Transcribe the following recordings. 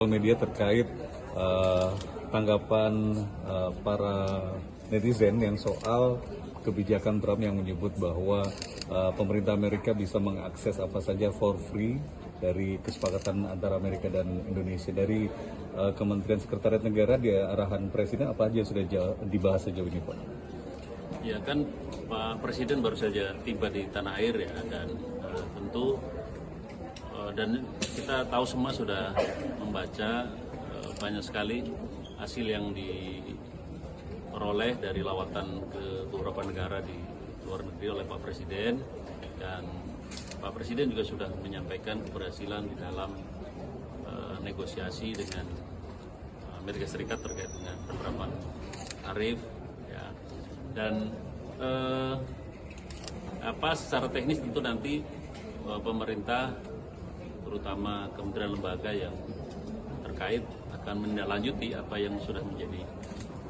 Media terkait tanggapan para netizen yang soal kebijakan Trump yang menyebut bahwa pemerintah Amerika bisa mengakses apa saja for free dari kesepakatan antara Amerika dan Indonesia. Dari Kementerian Sekretariat Negara, di arahan Presiden apa aja yang sudah dibahas sejauh ini, Pak? Ya kan Pak Presiden baru saja tiba di tanah air ya, dan tentu dan kita tahu semua sudah membaca banyak sekali hasil yang diperoleh dari lawatan ke beberapa negara di luar negeri oleh Pak Presiden, dan Pak Presiden juga sudah menyampaikan keberhasilan di dalam negosiasi dengan Amerika Serikat terkait dengan penerapan tarif ya. Dan secara teknis tentu nanti pemerintah terutama kementerian lembaga yang terkait akan menindaklanjuti apa yang sudah menjadi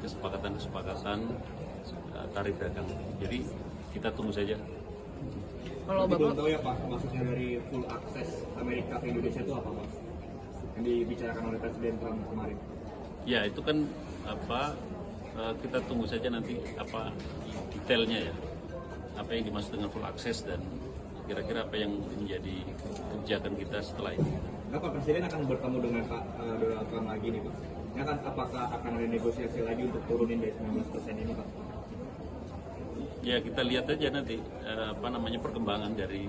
kesepakatan tarif dagang. Jadi kita tunggu saja. Kalau Bapak tahu ya Pak, maksudnya dari full akses Amerika ke Indonesia itu apa Pak? Yang dibicarakan oleh Presiden Trump kemarin. Ya itu kan kita tunggu saja nanti apa detailnya ya. Apa yang dimaksud dengan full akses dan kira-kira apa yang menjadi kebijakan kita setelah ini. Nah, Pak Presiden akan bertemu dengan Pak Donald Trump lagi nih Pak. Ini apakah akan ada negosiasi lagi untuk turunin dari 19% ini Pak? Ya kita lihat aja nanti perkembangan dari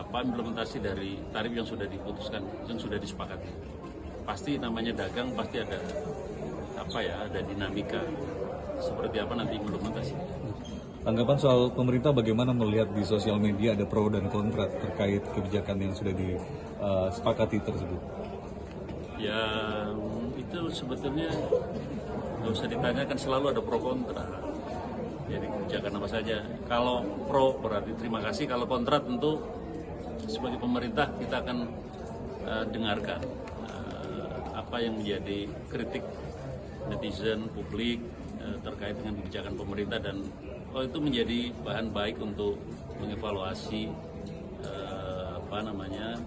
implementasi dari tarif yang sudah diputuskan, yang sudah disepakati. Pasti namanya dagang pasti ada ada dinamika seperti apa nanti implementasi. Tanggapan soal pemerintah bagaimana melihat di sosial media ada pro dan kontra terkait kebijakan yang sudah disepakati tersebut? Ya itu sebetulnya nggak usah ditanyakan, selalu ada pro kontra. Jadi kebijakan apa saja. Kalau pro berarti terima kasih, kalau kontra tentu sebagai pemerintah kita akan dengarkan apa yang menjadi kritik netizen, publik terkait dengan kebijakan pemerintah, dan itu menjadi bahan baik untuk mengevaluasi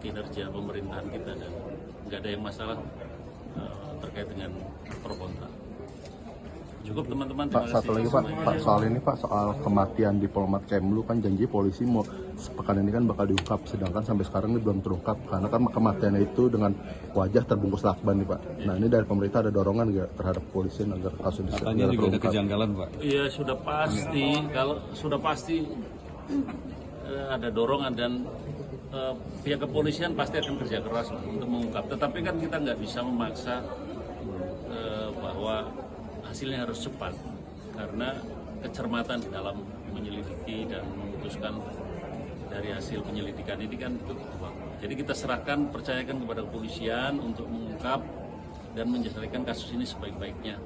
kinerja pemerintahan kita, dan nggak ada yang masalah terkait dengan pro kontra. Cukup teman-teman. Pak, satu lagi Pak, soal kematian diplomat Kemlu, kan janji polisi mau sepekan ini kan bakal diungkap, sedangkan sampai sekarang ini belum terungkap karena kan kematiannya itu dengan wajah terbungkus lakban nih Pak. Nah ini dari pemerintah ada dorongan nggak terhadap polisi agar kasus ini katanya juga ada kejanggalan Pak? Iya sudah pasti, kalau sudah pasti ada dorongan, dan pihak kepolisian pasti akan kerja keras untuk mengungkap. Tetapi kan kita nggak bisa memaksa bahwa hasilnya harus cepat, karena kecermatan di dalam menyelidiki dan memutuskan dari hasil penyelidikan ini kan butuh waktu. Jadi kita serahkan, percayakan kepada kepolisian untuk mengungkap dan menyelesaikan kasus ini sebaik-baiknya.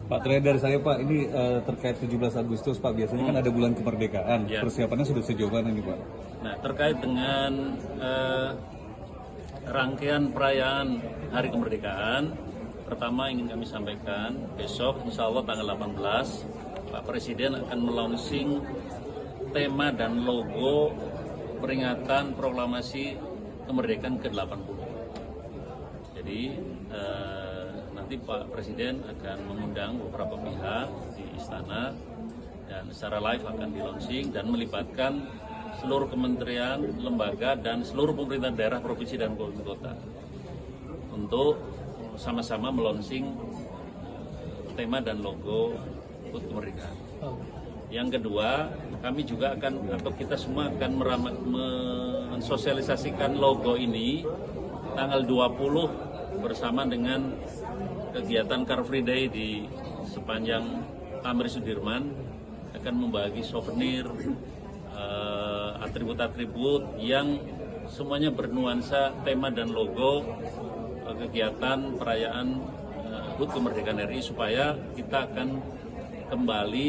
Pak, terakhir dari saya Pak, ini terkait 17 Agustus Pak, biasanya kan ada bulan kemerdekaan, ya. Persiapannya sudah sejauh mana ini Pak? Nah, terkait dengan rangkaian perayaan Hari Kemerdekaan, pertama ingin kami sampaikan, besok insya Allah tanggal 18, Pak Presiden akan melaunching tema dan logo peringatan proklamasi kemerdekaan ke-80. Jadi nanti Pak Presiden akan mengundang beberapa pihak di istana, dan secara live akan di-launching dan melibatkan seluruh kementerian, lembaga, dan seluruh pemerintah daerah, provinsi, dan kota untuk sama-sama melaunching tema dan logo HUT kemerdekaan. Yang kedua, kami juga akan, atau kita semua akan mensosialisasikan logo ini tanggal 20 bersama dengan kegiatan Car Free Day di sepanjang Tamrin Sudirman, akan membagi souvenir, atribut-atribut yang semuanya bernuansa tema dan logo kegiatan perayaan HUT kemerdekaan RI, supaya kita akan kembali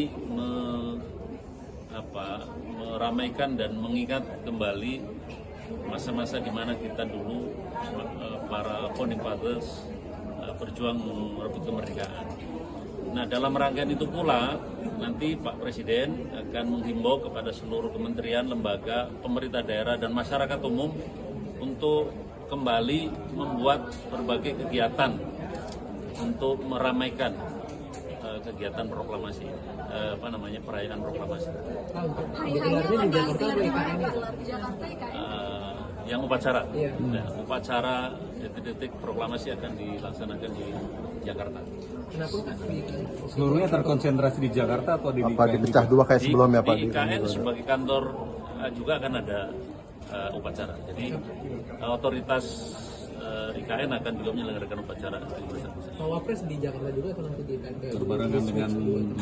meramaikan dan mengingat kembali masa-masa di mana kita dulu para founding fathers berjuang merebut kemerdekaan. Nah, dalam rangkaian itu pula nanti Pak Presiden akan menghimbau kepada seluruh kementerian, lembaga, pemerintah daerah, dan masyarakat umum untuk kembali membuat berbagai kegiatan untuk meramaikan kegiatan proklamasi, perayaan proklamasi. Hari-harinya di Jakarta IKN. Yang upacara, nah, upacara detik-detik proklamasi akan dilaksanakan di Jakarta. Seluruhnya terkonsentrasi di Jakarta atau di Apa IKN dipecah juga? dua kayak sebelumnya Pak? Di IKN sebagai kantor juga akan ada upacara. Jadi otoritas IKN akan juga menyelenggarakan upacara. Wapres di Jakarta juga atau nanti di IKN? Berbarengan dengan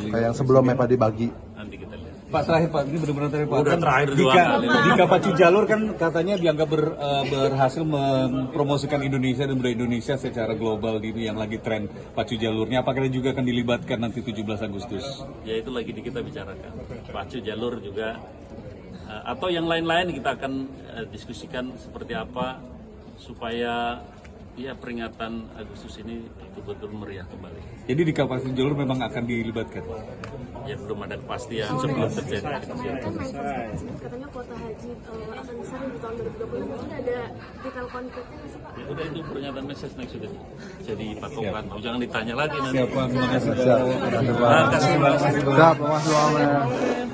Kayak yang sebelumnya Pak dibagi. Nanti kita lihat. Pak terakhir Pak, ini benar-benar terakhir Pak. Udah terakhir doang jika, kali. jika Pacu Jalur kan katanya dianggap berhasil mempromosikan Indonesia dan budaya Indonesia secara global gitu yang lagi tren Pacu Jalurnya. Apakah juga akan dilibatkan nanti 17 Agustus? Ya itu lagi kita bicarakan. Pacu Jalur juga atau yang lain-lain kita akan diskusikan seperti apa supaya ya peringatan Agustus ini betul-betul meriah kembali. Jadi di Pacu Jalur memang akan dilibatkan? Ya belum ada kepastian sebelum terjadi. Kan Mensos katanya kuota haji akan besar di tahun 2020. Mungkin ada detail konkretnya nggak sih Pak? Ya udah itu pernyataan message next sudah jadi patokan. Jangan ditanya lagi nanti. Siapa? Terima kasih. Siap. Terima kasih. Siap, Mas Wamen.